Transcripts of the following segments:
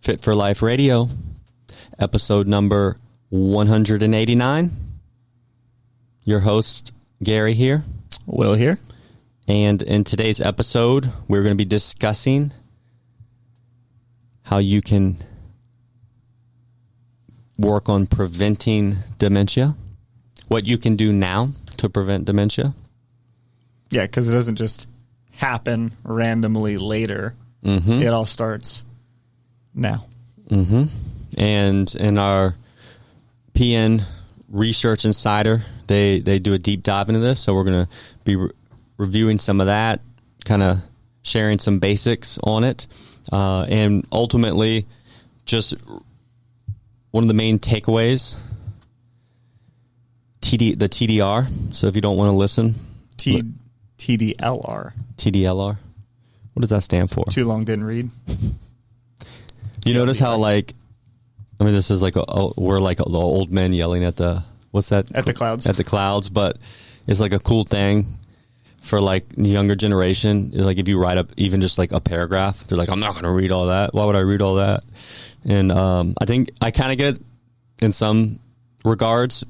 Fit for Life Radio, episode number 189. Your host, Gary here. Will here. And in today's episode, we're going to be discussing how you can work on preventing dementia, what you can do now to prevent dementia. Yeah, because it doesn't just happen randomly later. It all starts now. And in our PN Research Insider, they do a deep dive into this, so we're going to be reviewing some of that, kind of sharing some basics on it, and ultimately just one of the main takeaways, the TDR. So if you don't want to listen, TDLR. TDLR. What does that stand for? Too long didn't read. You notice how, like, I mean, this is like we're like the old men yelling at the, what's that? At the clouds. At the clouds, but it's like a cool thing for like the younger generation. Like if you write up even just like a paragraph, they're like, I'm not going to read all that. Why would I read all that? And I think I kind of get it in some regards,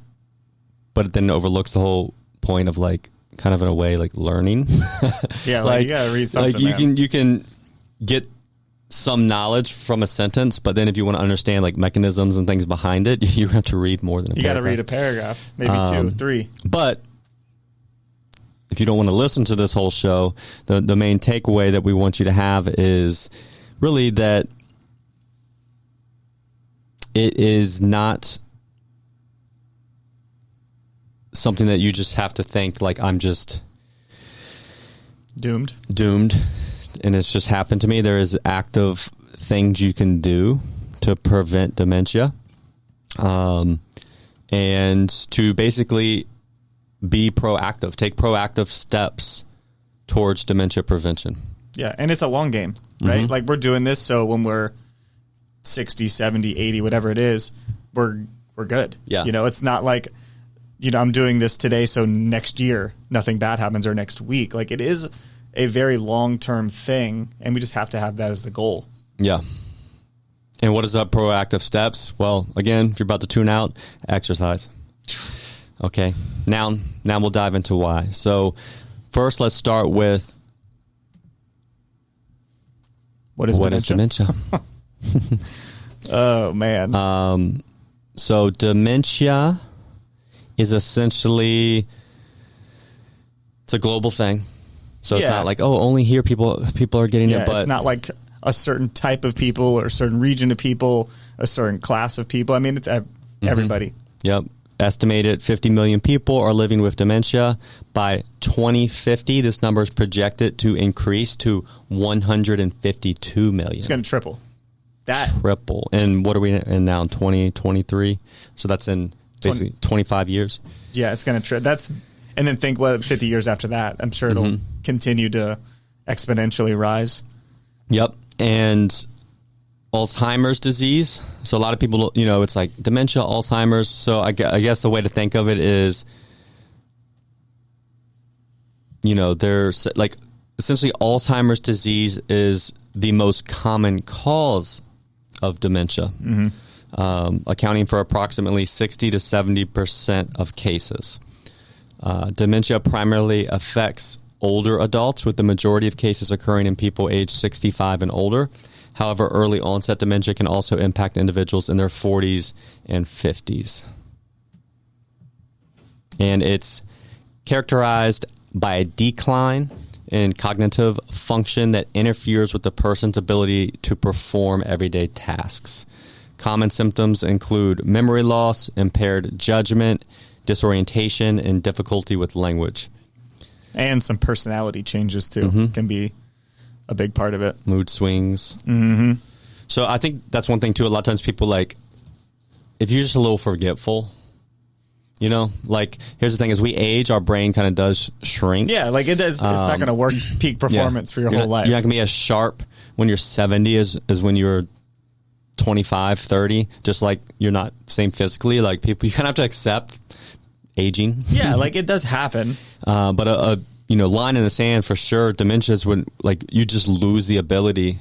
but it then overlooks the whole point of like kind of in a way like learning. Yeah, like you got to read something. Like you can get some knowledge from a sentence, but then if you want to understand like mechanisms and things behind it, you have to read more than a paragraph. You got to read a paragraph, maybe 2, 3. But if you don't want to listen to this whole show, the main takeaway that we want you to have is really that it is not something that you just have to think like I'm just doomed and it's just happened to me. There is active things you can do to prevent dementia, and to basically be proactive, take proactive steps towards dementia prevention. Yeah, and it's a long game, right? Like we're doing this so when we're 60, 70, 80, whatever it is, we're good. Yeah. You know, it's not like, you know, I'm doing this today so next year nothing bad happens or next week. Like it is a very long-term thing, and we just have to have that as the goal. Yeah. And what is up proactive steps? Well, again, if you're about to tune out, exercise. Okay. Now we'll dive into why. So first, let's start with what is dementia? Oh, man. So dementia is essentially, it's a global thing. So it's not like, oh, only here people are getting it. But it's not like a certain type of people or a certain region of people, a certain class of people. I mean, it's everybody. Yep. Estimated 50 million people are living with dementia. By 2050, this number is projected to increase to 152 million. It's going to triple. Triple. And what are we in now? 2023? So that's in basically 25 years. Yeah, it's going to and then think what 50 years after that. I'm sure it'll continue to exponentially rise. Yep. And Alzheimer's disease. So a lot of people, you know, it's like dementia, Alzheimer's. So I guess the way to think of it is, you know, there's like essentially Alzheimer's disease is the most common cause of dementia, accounting for approximately 60 to 70% of cases. Dementia primarily affects older adults, with the majority of cases occurring in people aged 65 and older. However, early onset dementia can also impact individuals in their 40s and 50s. And it's characterized by a decline in cognitive function that interferes with the person's ability to perform everyday tasks. Common symptoms include memory loss, impaired judgment, disorientation, and difficulty with language. And some personality changes, too, can be a big part of it. Mood swings. So I think that's one thing, too. A lot of times people, like, if you're just a little forgetful, you know, like, here's the thing. As we age, our brain kind of does shrink. Yeah, like it does. It's not going to work peak performance for your whole life. You're not going to be as sharp when you're 70 as when you're 25, 30. Just like you're not same physically. Like people, you kind of have to accept aging. Yeah, like it does happen. But a line in the sand for sure. Dementia is when like you just lose the ability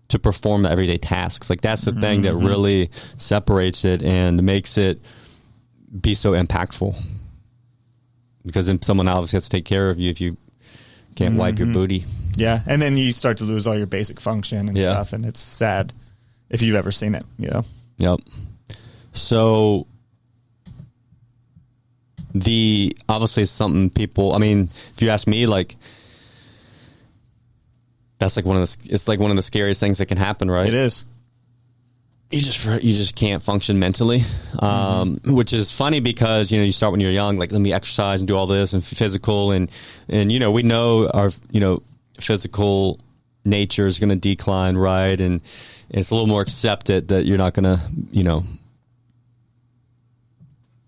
to perform the everyday tasks. Like that's the thing that really separates it and makes it be so impactful. Because then someone obviously has to take care of you if you can't wipe your booty. Yeah, and then you start to lose all your basic function and stuff, and it's sad if you've ever seen it, you know? Yep. So obviously something people, I mean, if you ask me, like, that's like it's like one of the scariest things that can happen, right? It is. You just can't function mentally, which is funny because, you start when you're young, like, let me exercise and do all this and physical. And we know our, physical nature is going to decline. Right. And it's a little more accepted that you're not going to,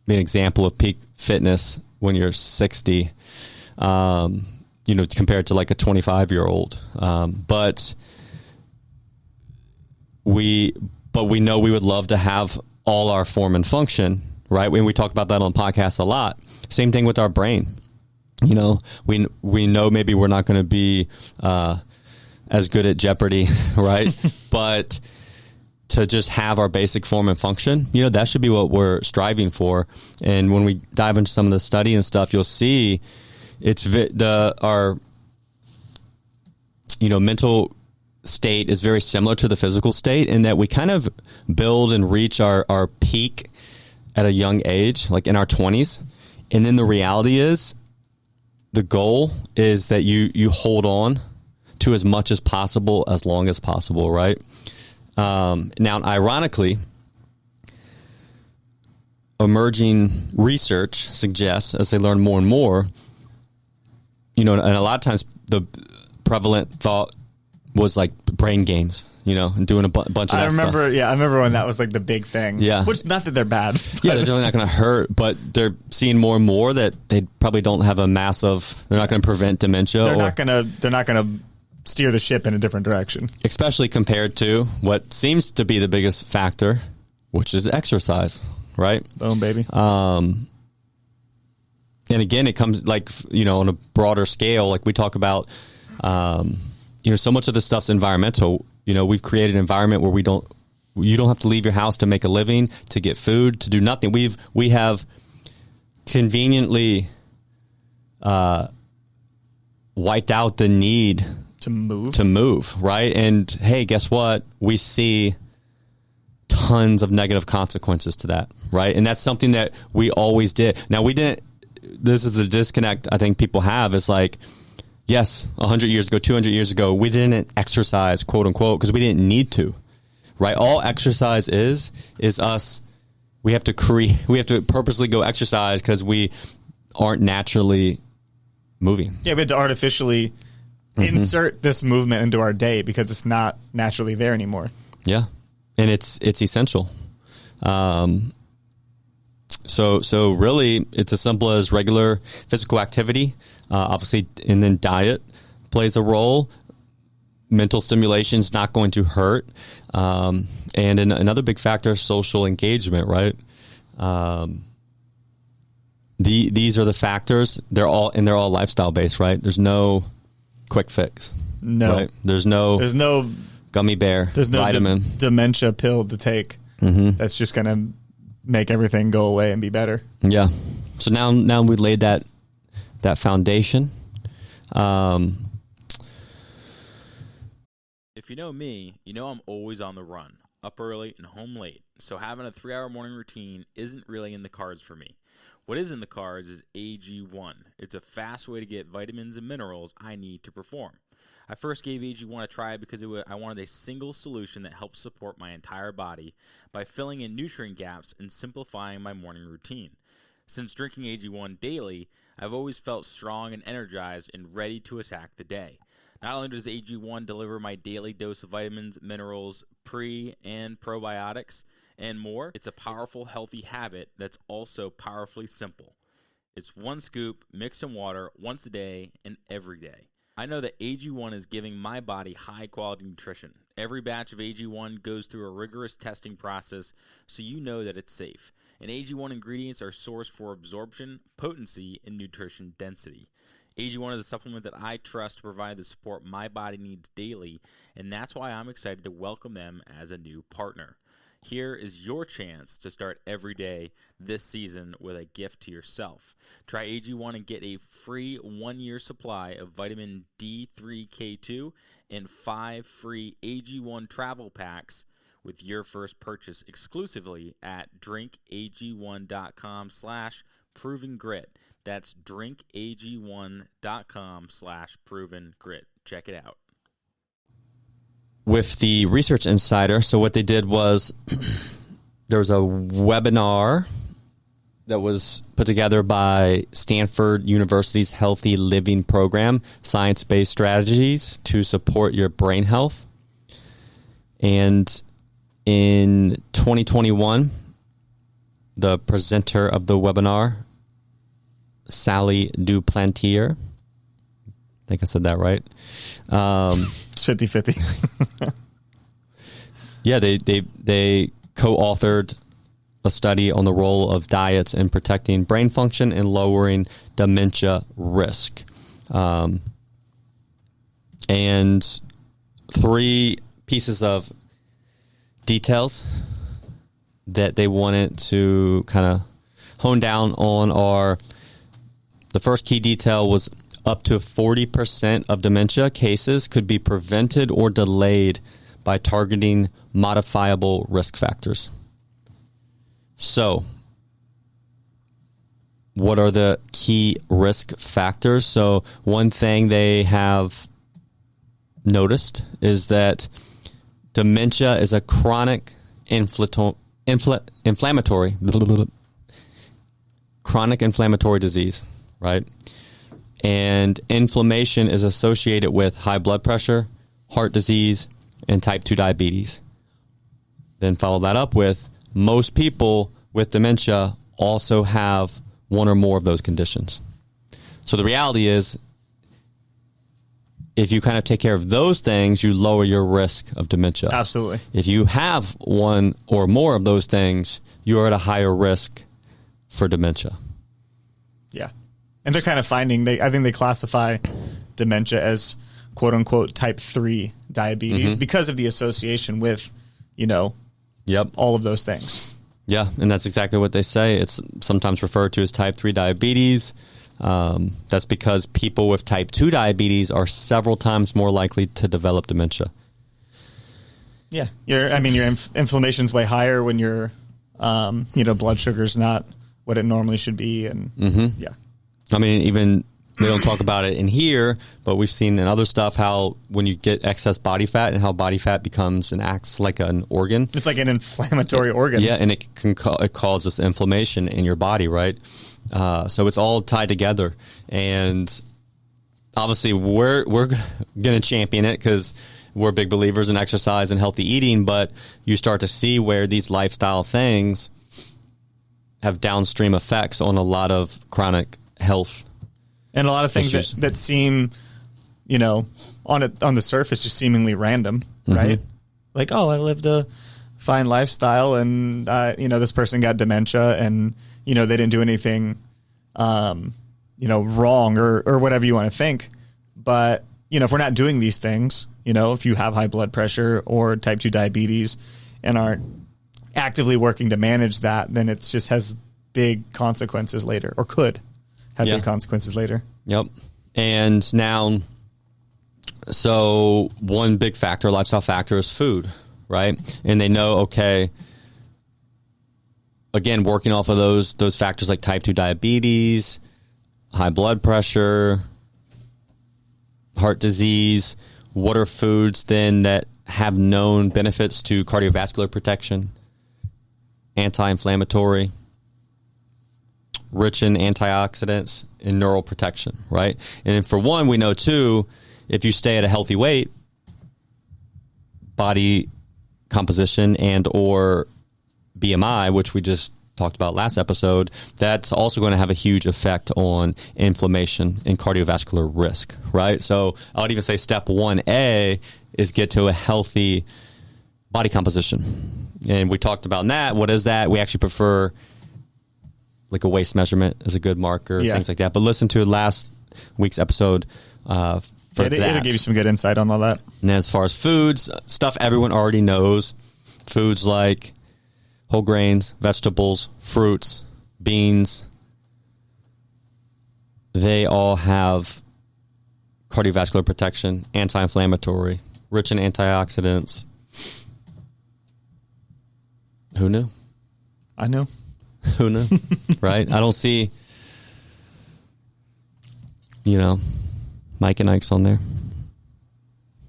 be an example of peak fitness when you're 60, compared to like a 25-year-old. But we know we would love to have all our form and function, right? When we talk about that on podcasts a lot. Same thing with our brain. We know maybe we're not going to be as good at Jeopardy, right? But to just have our basic form and function, that should be what we're striving for. And when we dive into some of the study and stuff, you'll see it's our mental state is very similar to the physical state in that we kind of build and reach our peak at a young age, like in our 20s. And then the reality is the goal is that you hold on to as much as possible, as long as possible, right? Now, ironically, emerging research suggests as they learn more and more, and a lot of times the prevalent thought was like brain games, and doing a bunch of that stuff. I remember when that was like the big thing. Yeah. Which, not that they're bad. Yeah, they're definitely not going to hurt, but they're seeing more and more that they probably don't have they're not going to prevent dementia. They're not going to steer the ship in a different direction. Especially compared to what seems to be the biggest factor, which is exercise, right? Boom, baby. And again, it comes like, on a broader scale, like we talk about, so much of this stuff's environmental. We've created an environment where you don't have to leave your house to make a living, to get food, to do nothing. We have conveniently wiped out the need to move, right? And hey, guess what? We see tons of negative consequences to that, right? And that's something that we always did. Now, this is the disconnect I think people have, is like, yes, 100 years ago, 200 years ago, we didn't exercise, quote unquote, because we didn't need to, right? All exercise is us. We have to purposely go exercise because we aren't naturally moving. Yeah, we had to artificially insert this movement into our day because it's not naturally there anymore. Yeah, and it's essential. So really, it's as simple as regular physical activity, obviously, and then diet plays a role. Mental stimulation is not going to hurt. And another big factor, social engagement, right? These are the factors. They're all lifestyle based, right? There's no quick fix. No. Right? There's no gummy bear. There's no vitamin. Dementia pill to take. That's just going to make everything go away and be better. Yeah. So now we laid that foundation. If you know me, you know I'm always on the run, up early and home late, so having a 3-hour morning routine isn't really in the cards for me. What is in the cards is AG1. It's a fast way to get vitamins and minerals I need to perform. I first gave AG1 a try because I wanted a single solution that helps support my entire body by filling in nutrient gaps and simplifying my morning routine. Since drinking AG1 daily, I've always felt strong and energized and ready to attack the day. Not only does AG1 deliver my daily dose of vitamins, minerals, pre- and probiotics, and more, it's a powerful, healthy habit that's also powerfully simple. It's one scoop mixed in water once a day and every day. I know that AG1 is giving my body high-quality nutrition. Every batch of AG1 goes through a rigorous testing process, so you know that it's safe. And AG1 ingredients are sourced for absorption, potency, and nutrition density. AG1 is a supplement that I trust to provide the support my body needs daily, and that's why I'm excited to welcome them as a new partner. Here is your chance to start every day this season with a gift to yourself. Try AG1 and get a free 1-year supply of vitamin D3K2 and 5 free AG1 travel packs with your first purchase exclusively at drinkag1.com/provengrit. That's drinkag1.com/provengrit. Check it out. With the Research Insider, so what they did was there was a webinar that was put together by Stanford University's Healthy Living Program, Science-Based Strategies to Support Your Brain Health. And in 2021, the presenter of the webinar, Sally Duplantier, I think I said that right. It's 50-50. Yeah, they co-authored a study on the role of diets in protecting brain function and lowering dementia risk. And 3 pieces of details that they wanted to kind of hone down on are, the first key detail was up to 40% of dementia cases could be prevented or delayed by targeting modifiable risk factors. So, what are the key risk factors? So, one thing they have noticed is that dementia is a chronic inflammatory disease, right? And inflammation is associated with high blood pressure, heart disease, and type 2 diabetes. Then follow that up with most people with dementia also have one or more of those conditions. So the reality is, if you kind of take care of those things, you lower your risk of dementia. Absolutely. If you have one or more of those things, you're at a higher risk for dementia. Yeah. And they're kind of finding, I think they classify dementia as quote unquote type 3 diabetes because of the association with, all of those things. Yeah. And that's exactly what they say. It's sometimes referred to as type 3 diabetes. That's because people with type 2 diabetes are several times more likely to develop dementia. Yeah. Your inflammation's way higher when your, blood sugar's not what it normally should be. And yeah. I mean, even we don't talk about it in here, but we've seen in other stuff how when you get excess body fat and how body fat becomes and acts like an organ. It's like an inflammatory organ. Yeah, and it can it causes inflammation in your body, right? So it's all tied together. And obviously we're going to champion it because we're big believers in exercise and healthy eating, but you start to see where these lifestyle things have downstream effects on a lot of chronic health and a lot of things that seem, on the surface just seemingly random, right? Like, oh, I lived a fine lifestyle and, this person got dementia and, they didn't do anything, wrong or whatever you want to think. But, if we're not doing these things, if you have high blood pressure or type 2 diabetes and aren't actively working to manage that, then it just has big consequences later, or could have big consequences later. Yep. And now, so one big factor, lifestyle factor, is food, right? And they know, okay, again, working off of those factors like type 2 diabetes, high blood pressure, heart disease, what are foods then that have known benefits to cardiovascular protection, anti-inflammatory, rich in antioxidants, and neural protection, right? And for one, we know too, if you stay at a healthy weight, body composition and or BMI, which we just talked about last episode, that's also going to have a huge effect on inflammation and cardiovascular risk, right? So I would even say step 1A is get to a healthy body composition. And we talked about that. What is that? We actually prefer like a waist measurement is a good marker, things like that. But listen to last week's episode for that. It'll give you some good insight on all that. And as far as foods, stuff everyone already knows, foods like whole grains, vegetables, fruits, beans, they all have cardiovascular protection, anti-inflammatory, rich in antioxidants. Who knew? I knew. Who knew? Right? I don't see, Mike and Ike's on there.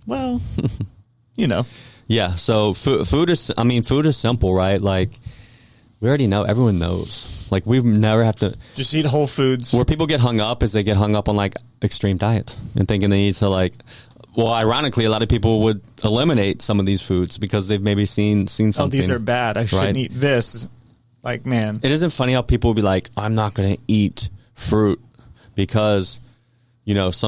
Well, Yeah. So food is simple, right? Like, we already know. Everyone knows. Like, we never have to. Just eat whole foods. Where people get hung up is they get hung up on like extreme diet and thinking they need to ironically, a lot of people would eliminate some of these foods because they've maybe seen something. Oh, these are bad. I shouldn't eat this. Like, man. It isn't funny how people will be like, I'm not going to eat fruit because, because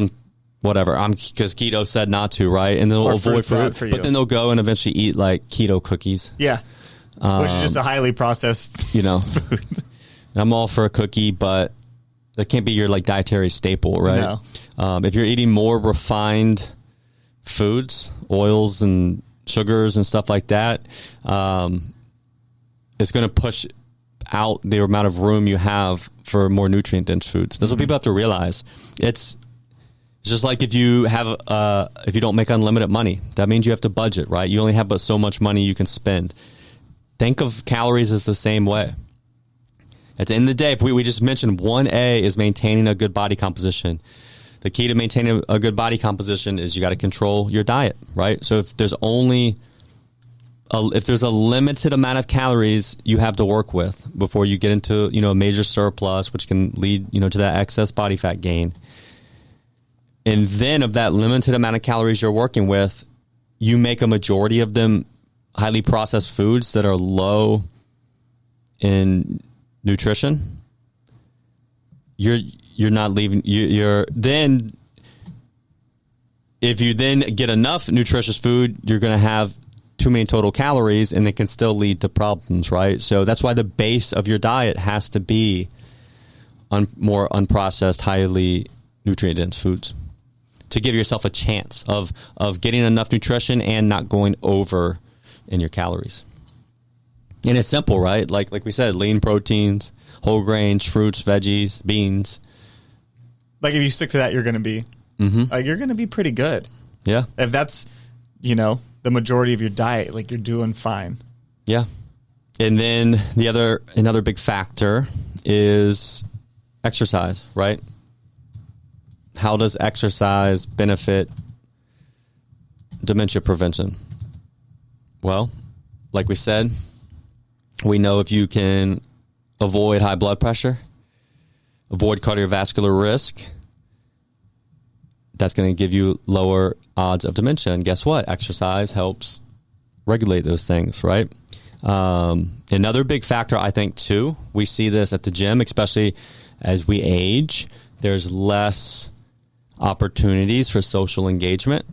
keto said not to, right? And they'll avoid fruit, but then they'll go and eventually eat like keto cookies. Yeah. Which is just a highly processed food. I'm all for a cookie, but that can't be your like dietary staple, right? No. If you're eating more refined foods, oils and sugars and stuff like that, it's going to push out the amount of room you have for more nutrient dense foods. That's what people have to realize. It's just like if you don't make unlimited money, that means you have to budget, right? You only have but so much money you can spend. Think of calories as the same way. At the end of the day, if we just mentioned 1A is maintaining a good body composition. The key to maintaining a good body composition is you got to control your diet, right? So if there's a limited amount of calories you have to work with before you get into, a major surplus, which can lead, to that excess body fat gain. And then of that limited amount of calories you're working with, you make a majority of them highly processed foods that are low in nutrition. You're not leaving. You're then, if you then get enough nutritious food, you're going to have too many total calories, and it can still lead to problems, right? So that's why the base of your diet has to be more unprocessed, highly nutrient-dense foods to give yourself a chance of getting enough nutrition and not going over in your calories. And it's simple, right? Like we said, lean proteins, whole grains, fruits, veggies, beans. Like if you stick to that, you're going to be you're going to be pretty good. Yeah. If that's, the majority of your diet, like you're doing fine. Yeah. And then another big factor is exercise, right? How does exercise benefit dementia prevention? Well, like we said, we know if you can avoid high blood pressure, avoid cardiovascular risk, that's going to give you lower odds of dementia. And guess what? Exercise helps regulate those things, right? Another big factor, I think, too, we see this at the gym, especially as we age, there's less opportunities for social engagement.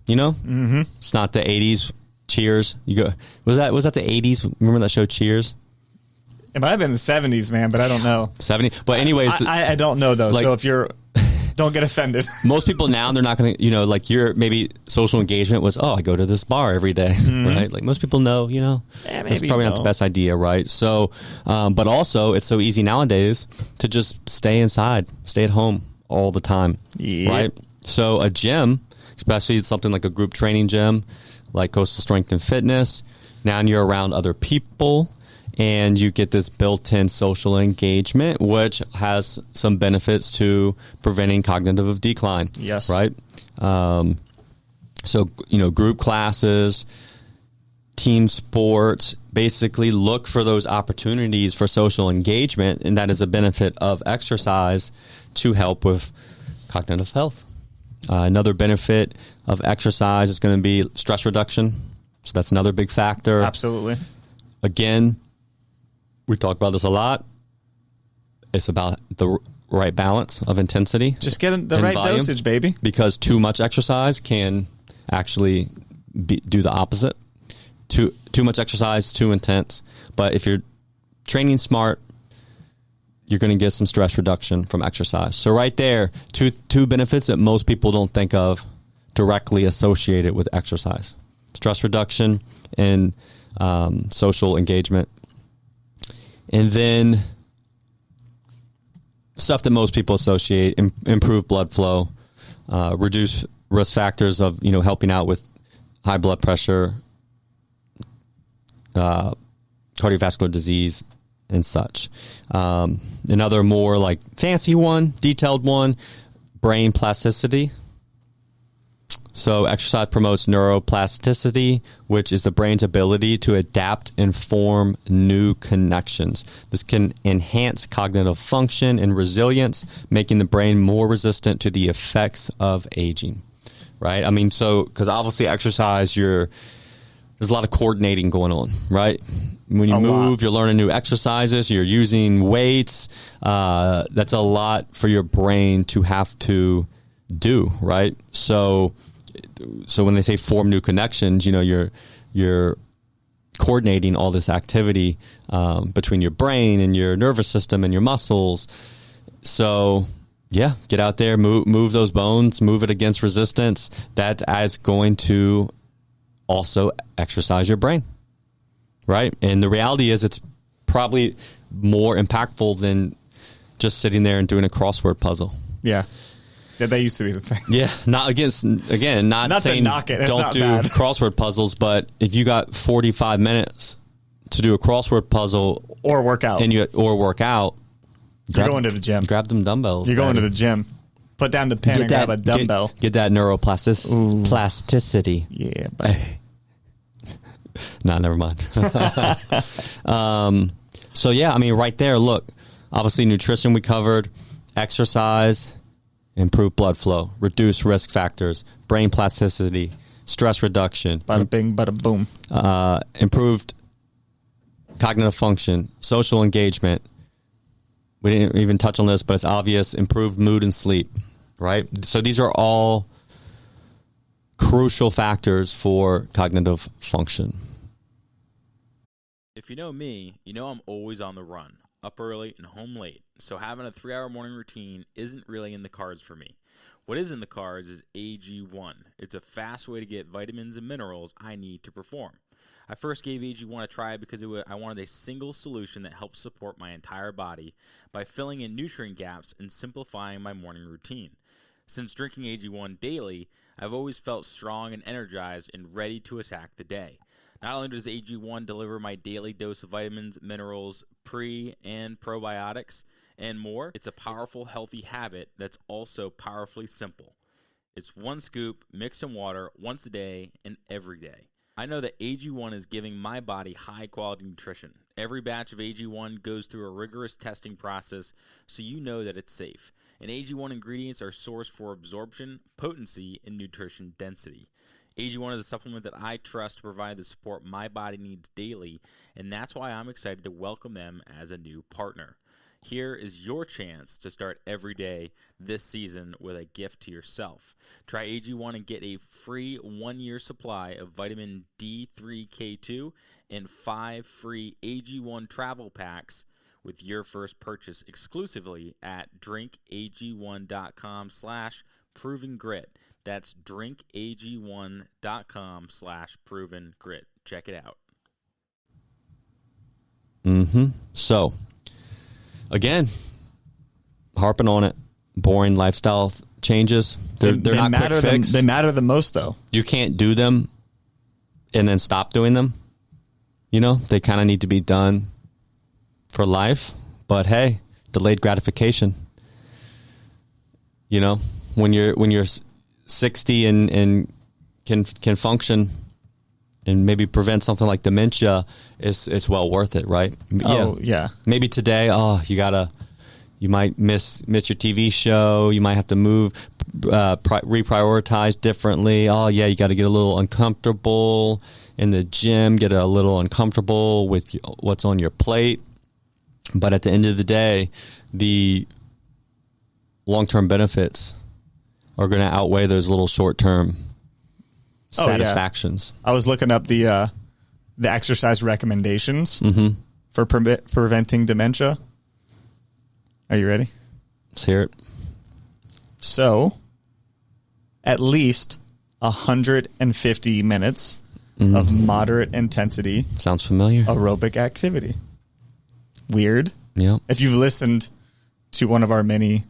It's not the 80s Cheers. Was that the 80s? Remember that show Cheers? It might have been the 70s, man, but I don't know. 70s. But anyways, I don't know though. So if you're, don't get offended. Most people now, they're not going to, like your maybe social engagement was, I go to this bar every day, right? Like most people know, that's probably not the best idea, right? So, but also it's so easy nowadays to just stay inside, stay at home all the time, right? So a gym, especially something like a group training gym, like Coastal Strength and Fitness, now you're around other people and you get this built-in social engagement, which has some benefits to preventing cognitive decline. Yes. Right? So, group classes, team sports, basically look for those opportunities for social engagement, and that is a benefit of exercise to help with cognitive health. Another benefit of exercise is going to be stress reduction. So that's another big factor. Absolutely. Again, we talk about this a lot. It's about the right balance of intensity. Just get the right volume, dosage, baby. Because too much exercise can actually do the opposite. Too much exercise, too intense. But if you're training smart, you're going to get some stress reduction from exercise. So right there, two benefits that most people don't think of directly associated with exercise: stress reduction and social engagement. And then stuff that most people associate: improve blood flow, reduce risk factors of helping out with high blood pressure, cardiovascular disease, and such. Another more like fancy one, detailed one: brain plasticity. So exercise promotes neuroplasticity, which is the brain's ability to adapt and form new connections. This can enhance cognitive function and resilience, making the brain more resistant to the effects of aging. Right? I mean, so because obviously exercise, there's a lot of coordinating going on, right? When you move, you're learning new exercises, you're using weights. That's a lot for your brain to have to do, right? So when they say form new connections, you're coordinating all this activity between your brain and your nervous system and your muscles. So yeah, get out there, move those bones, move it against resistance. That is going to also exercise your brain, right? And the reality is it's probably more impactful than just sitting there and doing a crossword puzzle. Yeah. Yeah, that used to be the thing. Yeah, not saying to knock it. It's don't not do bad. crossword puzzles, but if you got 45 minutes to do a crossword puzzle Or work out. you're going to the gym. Grab them dumbbells. You're going to the gym. Put down the pen and grab a dumbbell. Get that neuroplasticity. Yeah, but No, never mind. So yeah, I mean, right there, look, obviously nutrition we covered, exercise, improve blood flow, reduce risk factors, brain plasticity, stress reduction. Bada bing, bada boom. Improved cognitive function, social engagement. We didn't even touch on this, but it's obvious. Improved mood and sleep, right? So these are all crucial factors for cognitive function. If you know me, you know I'm always on the run, up early and home late, so having a 3-hour morning routine isn't really in the cards for me. What is in the cards is AG1. It's a fast way to get vitamins and minerals I need to perform. I first gave AG1 a try because I wanted a single solution that helps support my entire body by filling in nutrient gaps and simplifying my morning routine. Since drinking AG1 daily, I've always felt strong and energized and ready to attack the day. Not only does AG1 deliver my daily dose of vitamins, minerals, pre- and probiotics, and more, it's a powerful, healthy habit that's also powerfully simple. It's one scoop mixed in water once a day and every day. I know that AG1 is giving my body high-quality nutrition. Every batch of AG1 goes through a rigorous testing process, so you know that it's safe. And AG1 ingredients are sourced for absorption, potency, and nutrition density. AG1 is a supplement that I trust to provide the support my body needs daily, and that's why I'm excited to welcome them as a new partner. Here is your chance to start every day this season with a gift to yourself. Try AG1 and get a free 1-year supply of vitamin D3K2 and 5 free AG1 travel packs with your first purchase exclusively at drinkag1.com/provengrit. That's drinkag1.com/provengrit. Check it out. So, again, harping on it, boring lifestyle changes. They're not quick fix. They matter the most, though. You can't do them and then stop doing them. They kind of need to be done for life. But hey, delayed gratification. When you're 60 and can function and maybe prevent something like dementia, it's well worth it, right? Oh, yeah. Maybe today, you might miss your TV show. You might have to move, reprioritize differently. Oh, yeah, you got to get a little uncomfortable in the gym, get a little uncomfortable with what's on your plate. But at the end of the day, the long-term benefits are going to outweigh those little short-term satisfactions. Yeah. I was looking up the exercise recommendations for preventing dementia. Are you ready? Let's hear it. So, at least 150 minutes of moderate intensity. Sounds familiar. Aerobic activity. Weird. Yeah. If you've listened to one of our many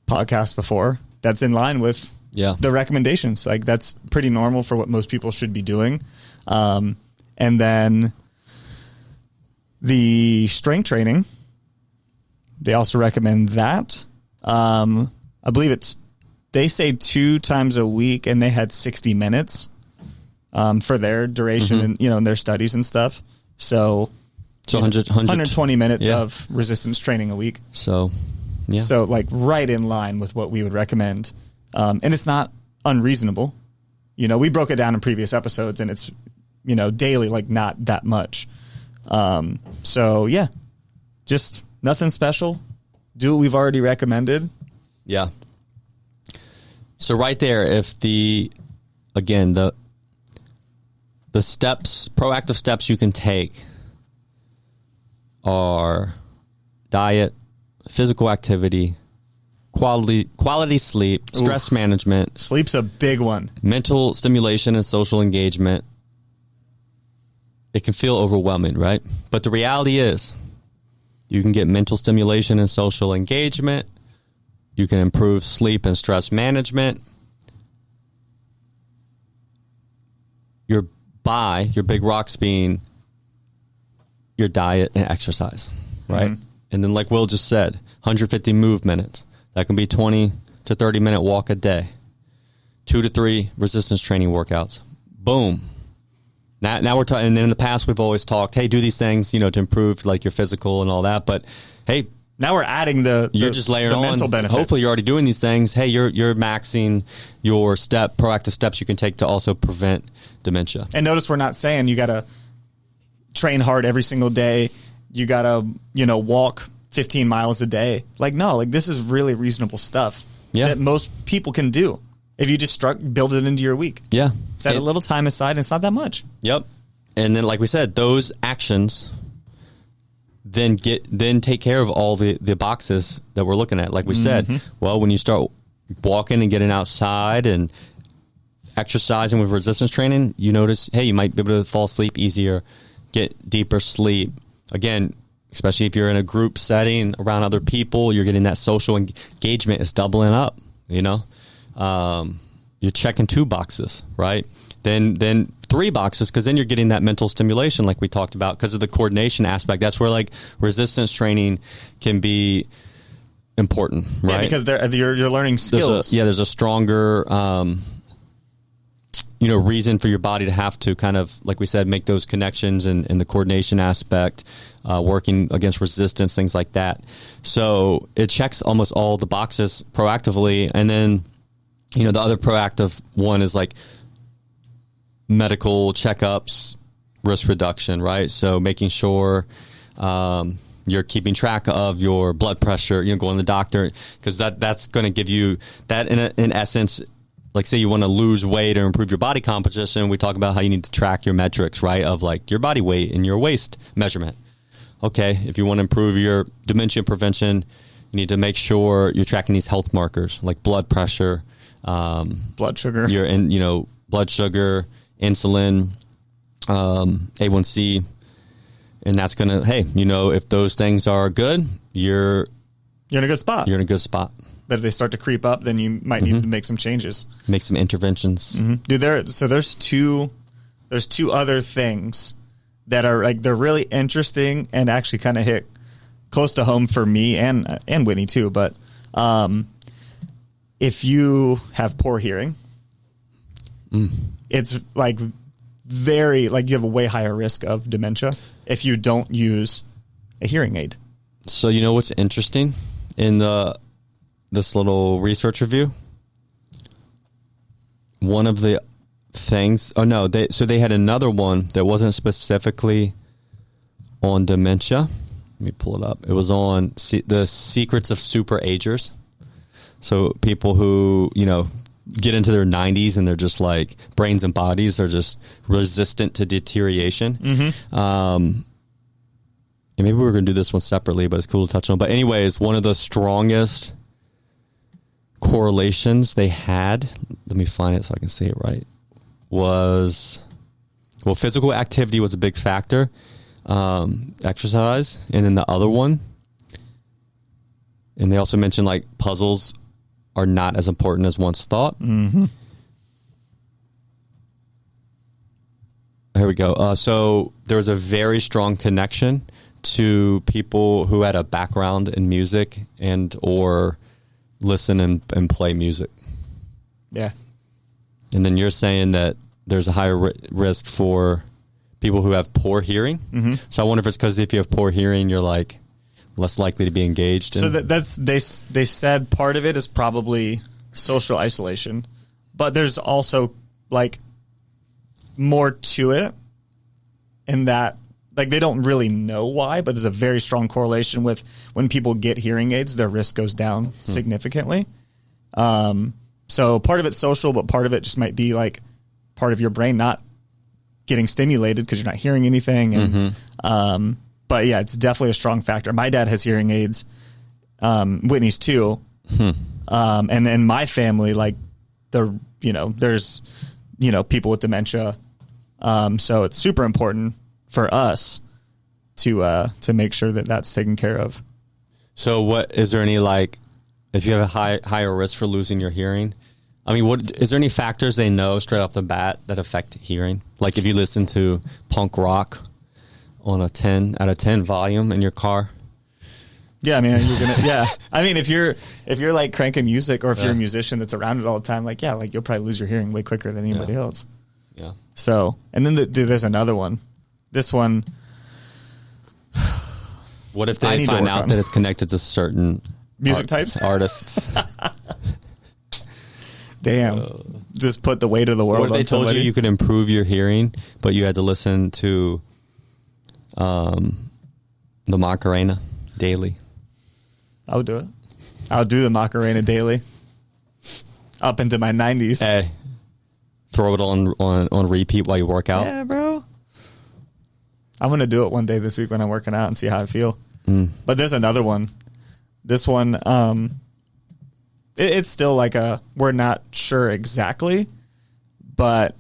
podcasts before, that's in line with the recommendations. Like, that's pretty normal for what most people should be doing. And then the strength training, they also recommend that. I believe they say 2 times a week, and they had 60 minutes for their duration and, in their studies and stuff. So 120 minutes of resistance training a week. So, So like right in line with what we would recommend. And it's not unreasonable. We broke it down in previous episodes, and it's, daily, like not that much. So yeah, just nothing special. Do what we've already recommended. Yeah. So right there, if the steps, proactive steps you can take are diet, physical activity, quality sleep, stress management. Sleep's a big one. Mental stimulation and social engagement. It can feel overwhelming, right? But the reality is you can get mental stimulation and social engagement. You can improve sleep and stress management. Your big rocks being your diet and exercise, right? Mm-hmm. And then like Will just said, 150 move minutes. That can be 20 to 30-minute walk a day. 2 to 3 resistance training workouts. Boom. Now we're talking, and in the past we've always talked, hey, do these things, to improve like your physical and all that. But hey, now we're adding you're just layering on mental benefits. Hopefully you're already doing these things. Hey, you're maxing your proactive steps you can take to also prevent dementia. And notice we're not saying you got to train hard every single day. You got to, walk 15 miles a day. Like, no, like this is really reasonable stuff that most people can do. If you just build it into your week. Yeah. Set a little time aside, and it's not that much. Yep. And then, like we said, those actions then take care of all the boxes that we're looking at. Like we said, well, when you start walking and getting outside and exercising with resistance training, you notice, hey, you might be able to fall asleep easier, get deeper sleep. Again, especially if you're in a group setting around other people, you're getting that social engagement is doubling up, you're checking 2 boxes, right? Then 3 boxes, because then you're getting that mental stimulation like we talked about because of the coordination aspect. That's where like resistance training can be important, right? Yeah, because you're learning skills. There's a stronger reason for your body to have to kind of, like we said, make those connections and the coordination aspect, working against resistance, things like that. So it checks almost all the boxes proactively. And then, the other proactive one is like medical checkups, risk reduction, right? So making sure you're keeping track of your blood pressure, going to the doctor, because that's going to give you that in essence. Like, say you want to lose weight or improve your body composition, we talk about how you need to track your metrics, right, of like your body weight and your waist measurement. Okay, if you want to improve your dementia prevention, you need to make sure you're tracking these health markers like blood pressure, blood sugar, blood sugar, insulin, A1C, and that's going to, hey, if those things are good, you're in a good spot. You're in a good spot. But if they start to creep up, then you might need to make some changes. Make some interventions. Dude, there's two other things that are like, they're really interesting and actually kind of hit close to home for me and Whitney too. But if you have poor hearing, it's like you have a way higher risk of dementia if you don't use a hearing aid. So what's interesting in this little research review? One of the things, they had another one that wasn't specifically on dementia. Let me pull it up. It was on the secrets of super agers. So people who, get into their 90s and they're just like brains and bodies are just resistant to deterioration. And Yeah, maybe we're going to do this one separately, but it's cool to touch on. But anyways, one of the strongest correlations they had, let me find it so I can say it right, was, well, physical activity was a big factor, exercise, and then the other one, and they also mentioned like puzzles are not as important as once thought. Mm-hmm. Here we go. So there was a very strong connection to people who had a background in music and or listen and play music. Yeah. And then you're saying that there's a higher risk for people who have poor hearing. Mm-hmm. So I wonder if it's because if you have poor hearing, you're like less likely to be engaged. So that's they said part of it is probably social isolation, but there's also like more to it in that, like, they don't really know why, but there's a very strong correlation with when people get hearing aids, their risk goes down significantly. So part of it's social, but part of it just might be like part of your brain not getting stimulated because you're not hearing anything. And, but yeah, it's definitely a strong factor. My dad has hearing aids, Whitney's too. And in my family, like there's, people with dementia. So it's super important for us to make sure that that's taken care of. So what, is there any, like, if you have a higher risk for losing your hearing, I mean, what is there any factors they know straight off the bat that affect hearing? Like if you listen to punk rock on a 10 out of 10 volume in your car. Yeah, I mean, you're gonna. Yeah, I mean, if you're like cranking music, or if you're a musician that's around it all the time, like you'll probably lose your hearing way quicker than anybody else. Yeah. So, and then there's another one. This one. What if they find out that it's connected to certain music types, artists? Damn. Just put the weight of the world. What if they told you could improve your hearing, but you had to listen to the Macarena daily? I would do it. I would do the Macarena daily up into my 90s. Hey, throw it on repeat while you work out. Yeah, bro. I'm going to do it one day this week when I'm working out and see how I feel. But there's another one. This one, it's still like we're not sure exactly, but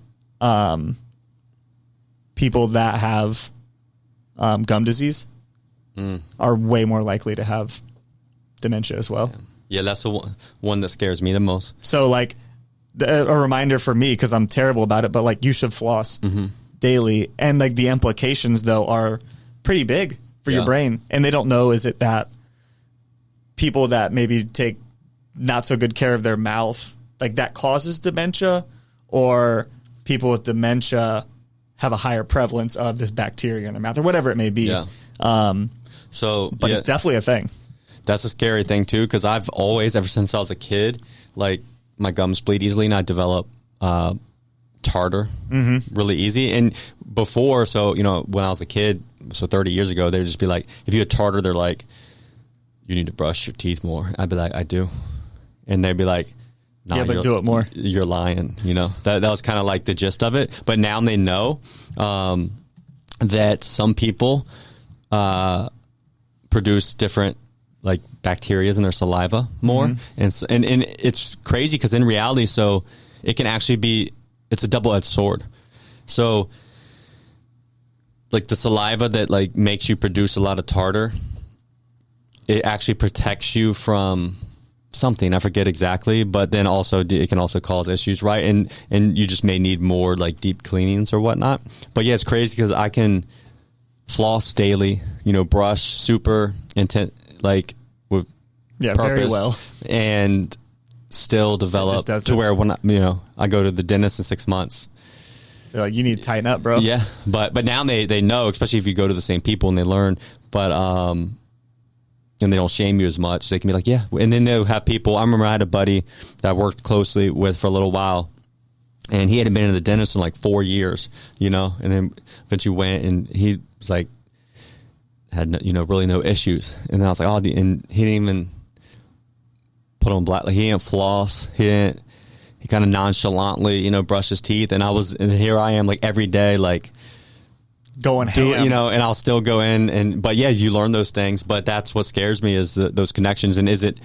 people that have gum disease are way more likely to have dementia as well. Yeah, that's the one that scares me the most. So like a reminder for me, because I'm terrible about it, but like you should floss daily. And like the implications though are pretty big for your brain. And they don't know, is it that people that maybe take not so good care of their mouth, like that causes dementia, or people with dementia have a higher prevalence of this bacteria in their mouth, or whatever it may be. Yeah. But it's definitely a thing. That's a scary thing too, because I've always, ever since I was a kid, like my gums bleed easily, and I develop tartar really easy. And before, so when I was a kid, so 30 years ago, they'd just be like, if you had tartar, they're like, you need to brush your teeth more. I'd be like, I do. And they'd be like, nah, yeah, but do it more. You're lying. That was kind of like the gist of it. But now they know that some people produce different like bacteria in their saliva more. And it's crazy because in reality, so it can actually be, it's a double-edged sword. So like the saliva that like makes you produce a lot of tartar, it actually protects you from something, I forget exactly, but then also it can also cause issues, right? And you just may need more like deep cleanings or whatnot. But yeah, it's crazy because I can floss daily, brush super intent, like with purpose, very well, and still develop to where when I go to the dentist in 6 months. They're like, you need to tighten up, bro. Yeah, but now they know, especially if you go to the same people and they learn, but and they don't shame you as much. They can be like, yeah. And then they'll have people. I remember I had a buddy that I worked closely with for a little while, and he hadn't been to the dentist in like 4 years, and then eventually went, and he was like, had really no issues. And then I was like, oh, and he didn't even put on black. Like he didn't floss. He kind of nonchalantly, brush his teeth. And here I am like every day, like going ham. And I'll still go in but yeah, you learn those things, but that's what scares me is those connections. And is it,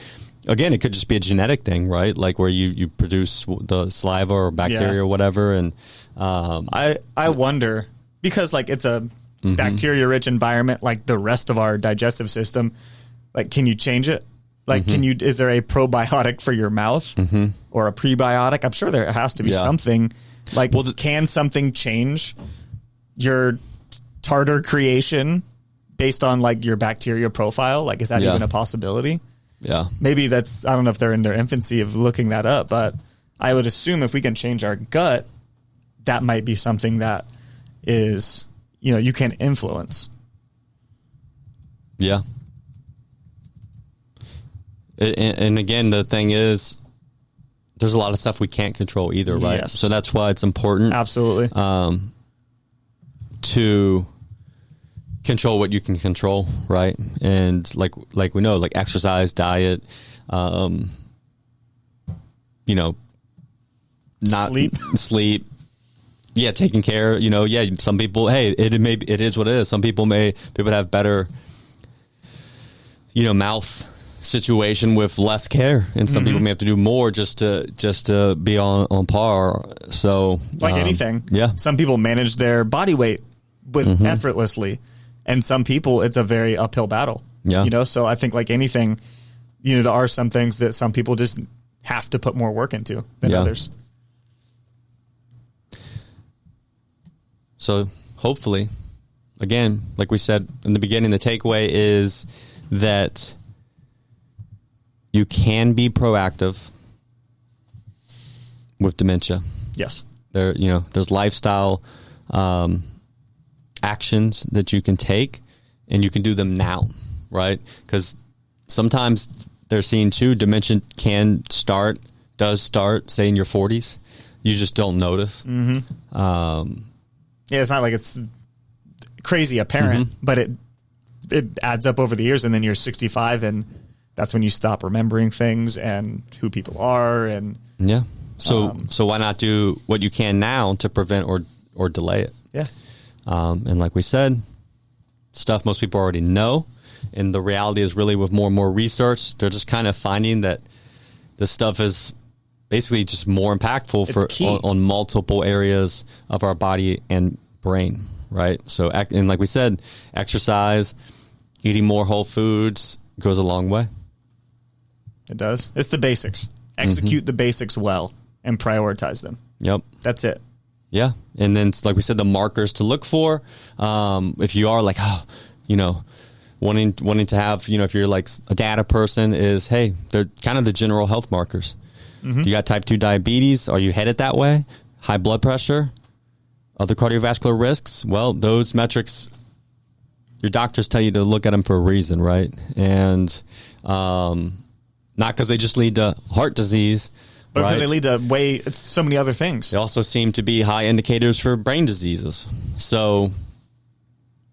again, it could just be a genetic thing, right? Like where you produce the saliva or bacteria or whatever. And I wonder, because like it's a bacteria rich environment, like the rest of our digestive system, like, can you change it? Like, is there a probiotic for your mouth or a prebiotic? I'm sure there has to be something. Like, can something change your tartar creation based on like your bacteria profile? Like, is that even a possibility? Yeah. Maybe I don't know if they're in their infancy of looking that up, but I would assume if we can change our gut, that might be something that is, you can influence. Yeah. And again, the thing is, there's a lot of stuff we can't control either, right? Yes. So that's why it's important. Absolutely. To control what you can control, right? And like we know, like exercise, diet, not sleep. Yeah, taking care. Some people, hey, it is what it is. Some people have better, mouth situation with less care, and some people may have to do more just to be on par. So like anything, some people manage their body weight with effortlessly, and some people it's a very uphill battle. So I think like anything, there are some things that some people just have to put more work into than others. So hopefully, again, like we said in the beginning, the takeaway is that you can be proactive with dementia. Yes. There's lifestyle actions that you can take, and you can do them now, right? Because sometimes they're seeing too, dementia does start, say, in your 40s. You just don't notice. It's not like it's crazy apparent, but it adds up over the years, and then you're 65, and that's when you stop remembering things and who people are. And so why not do what you can now to prevent or delay it? And like we said, stuff most people already know, and the reality is really with more and more research, they're just kind of finding that this stuff is basically just more impactful on multiple areas of our body and brain, right? So, and like we said, exercise, eating more whole foods goes a long way. It does. It's the basics. Execute the basics well and prioritize them. Yep. That's it. Yeah. And then, like we said, the markers to look for, if you are like, wanting to have, if you're like a data person, is, hey, they're kind of the general health markers. You got type 2 diabetes. Are you headed that way? High blood pressure? Other cardiovascular risks? Well, those metrics, your doctors tell you to look at them for a reason, right? And not because they just lead to heart disease, but because they lead to so many other things. They also seem to be high indicators for brain diseases. So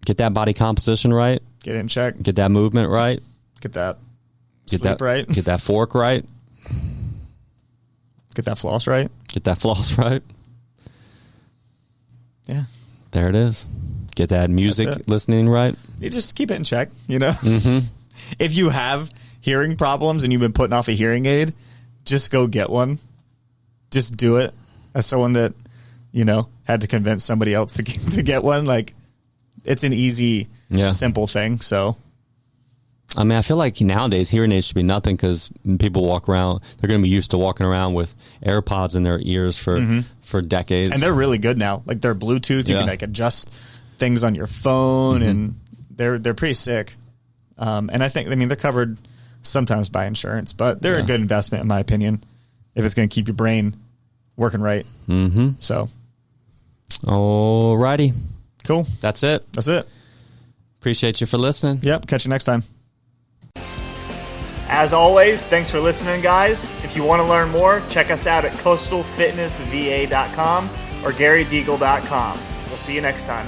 get that body composition right. Get in check. Get that movement right. Get that sleep right. Get that fork right. Get that floss right. Get that floss right. Yeah. There it is. Get that music listening right. You just keep it in check, If you have hearing problems and you've been putting off a hearing aid, just go get one. Just do it. As someone that, had to convince somebody else to get one, like, it's an easy, simple thing. So, I mean, I feel like nowadays hearing aids should be nothing because people walk around, they're going to be used to walking around with AirPods in their ears for decades. And they're really good now. Like, they're Bluetooth. You can like adjust things on your phone, and they're pretty sick. And I think, they're covered sometimes by insurance, but they're a good investment in my opinion if it's going to keep your brain working right. So, alrighty, cool. That's it. Appreciate you for listening. Yep. Catch you next time. As always, thanks for listening, guys. If you want to learn more, check us out at coastalfitnessva.com or garydeagle.com. We'll see you next time.